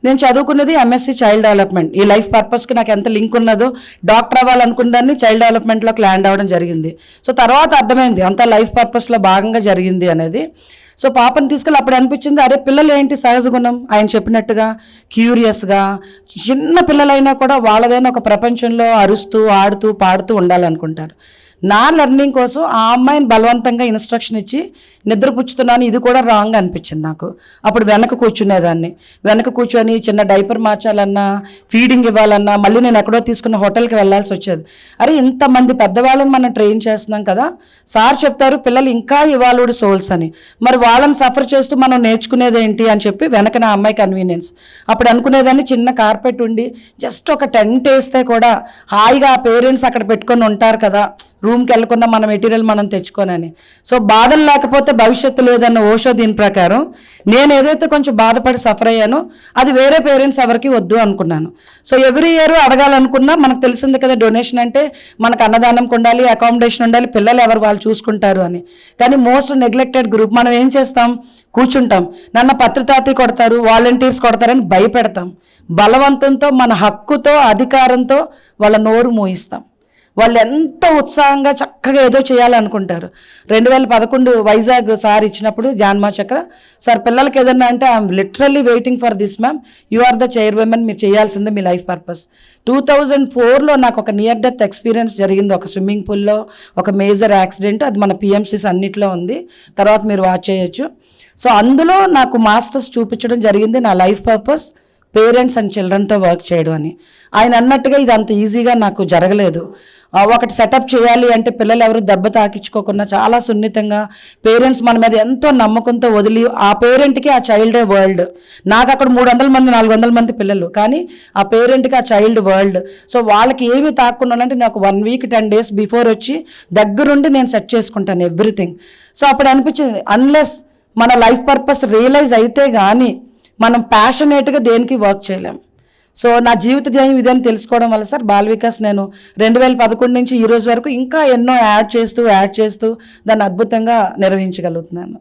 నేను చదువుకున్నది MSc child development. ఈ లైఫ్ పర్పస్కి నాకు ఎంత లింక్ ఉన్నదో, డాక్టర్ అవ్వాలనుకున్న దాన్ని చైల్డ్ డెవలప్మెంట్లోకి ల్యాండ్ అవ్వడం జరిగింది. సో తర్వాత అర్థమైంది అంతా లైఫ్ పర్పస్లో భాగంగా జరిగింది అనేది. సో పాపని తీసుకెళ్ళి అప్పుడు అనిపించింది, అరే పిల్లలు ఏంటి సహజ గుణం, ఆయన చెప్పినట్టుగా క్యూరియస్గా, చిన్న పిల్లలైనా కూడా వాళ్ళదైనా ఒక ప్రపంచంలో అరుస్తూ ఆడుతూ పాడుతూ ఉండాలనుకుంటారు. నా లెర్నింగ్ కోసం ఆ అమ్మాయిని బలవంతంగా ఇన్స్ట్రక్షన్ ఇచ్చి నిద్రపుచ్చుతున్నాను, ఇది కూడా రాంగ్ అనిపించింది నాకు. అప్పుడు వెనక కూర్చునేదాన్ని, వెనక కూర్చొని చిన్న డైపర్ మార్చాలన్నా, ఫీడింగ్ ఇవ్వాలన్నా మళ్ళీ నేను ఎక్కడో తీసుకున్న హోటల్కి వెళ్ళాల్సి వచ్చేది. అరే ఇంతమంది పెద్దవాళ్ళని మనం ట్రైన్ చేస్తున్నాం కదా, సార్ చెప్తారు పిల్లలు ఇంకా ఇవాళ సోల్స్ అని, మరి వాళ్ళని సఫర్ చేస్తూ మనం నేర్చుకునేది ఏంటి అని చెప్పి వెనక నా అమ్మాయి కన్వీనియన్స్. అప్పుడు అనుకునేదాన్ని చిన్న కార్పెట్ ఉండి జస్ట్ ఒక టెంట్ వేస్తే కూడా హాయిగా ఆ పేరెంట్స్ అక్కడ పెట్టుకొని ఉంటారు కదా, రూమ్కి వెళ్ళకుండా మన మెటీరియల్ మనం తెచ్చుకోనని. సో బాధలు లేకపోతే భవిష్యత్తు లేదన్న ఓషో దీని ప్రకారం నేను ఏదైతే కొంచెం బాధపడి సఫర్ అయ్యానో అది వేరే పేరెంట్స్ ఎవరికి వద్దు అనుకున్నాను. సో ఎవ్రీ ఇయర్ అడగాలనుకున్నా మనకు తెలిసింది కదా, డొనేషన్ అంటే మనకు అన్నదానంకి ఉండాలి, అకామిడేషన్ ఉండాలి, పిల్లలు ఎవరు వాళ్ళు చూసుకుంటారు అని. కానీ మోస్ట్ నెగ్లెక్టెడ్ గ్రూప్. మనం ఏం చేస్తాం, కూర్చుంటాం, నన్ను పత్రితాతి కొడతారు, వాలంటీర్స్ కొడతారని భయపెడతాం. బలవంతంతో మన హక్కుతో అధికారంతో వాళ్ళ నోరు మోయిస్తాం. వాళ్ళు ఎంత ఉత్సాహంగా చక్కగా ఏదో చేయాలనుకుంటారు. 2011 వైజాగ్ సార్ ఇచ్చినప్పుడు జాన్మా చక్ర సార్ పిల్లలకి ఏదన్నా అంటే I'm literally waiting for this ma'am, you are the chairman, మీరు చేయాల్సిందే మీ లైఫ్ పర్పస్. 2004లో నాకు ఒక నియర్ డెత్ ఎక్స్పీరియన్స్ జరిగింది, ఒక స్విమ్మింగ్ పూల్లో ఒక మేజర్ యాక్సిడెంట్. అది మన పిఎంసీస్ అన్నిట్లో ఉంది, తర్వాత మీరు వాచ్ చేయొచ్చు. సో అందులో నాకు మాస్టర్స్ చూపించడం జరిగింది, నా లైఫ్ పర్పస్ పేరెంట్స్ అండ్ చిల్డ్రన్తో వర్క్ చేయడం అని. ఆయన అన్నట్టుగా ఇది అంత ఈజీగా నాకు జరగలేదు. ఒకటి సెటప్ చేయాలి అంటే పిల్లలు ఎవరు దెబ్బ తాకించుకోకుండా చాలా సున్నితంగా పేరెంట్స్ మన మీద ఎంతో నమ్మకంతో వదిలి, ఆ పేరెంట్కి ఆ చైల్డే వరల్డ్. నాకు అక్కడ 300 మంది 400 మంది పిల్లలు, కానీ ఆ పేరెంట్కి ఆ చైల్డ్ వరల్డ్. సో వాళ్ళకి ఏమి తాక్కున్నానంటే నాకు 1 వీక్ 10 డేస్ బిఫోర్ వచ్చి దగ్గరుండి నేను సెట్ చేసుకుంటాను ఎవ్రీథింగ్. సో అప్పుడు అనిపించింది, అన్లెస్ మన లైఫ్ పర్పస్ రియలైజ్ అయితే కానీ మనం ప్యాషనేట్గా దేనికి వర్క్ చేయలేం. సో నా జీవిత ధ్యేయం ఇదని తెలుసుకోవడం వల్ల సార్ బాల్ వికాస్ నేను 2011 నుంచి ఈ రోజు వరకు ఇంకా ఎన్నో యాడ్ చేస్తూ దాన్ని అద్భుతంగా నిర్వహించగలుగుతున్నాను.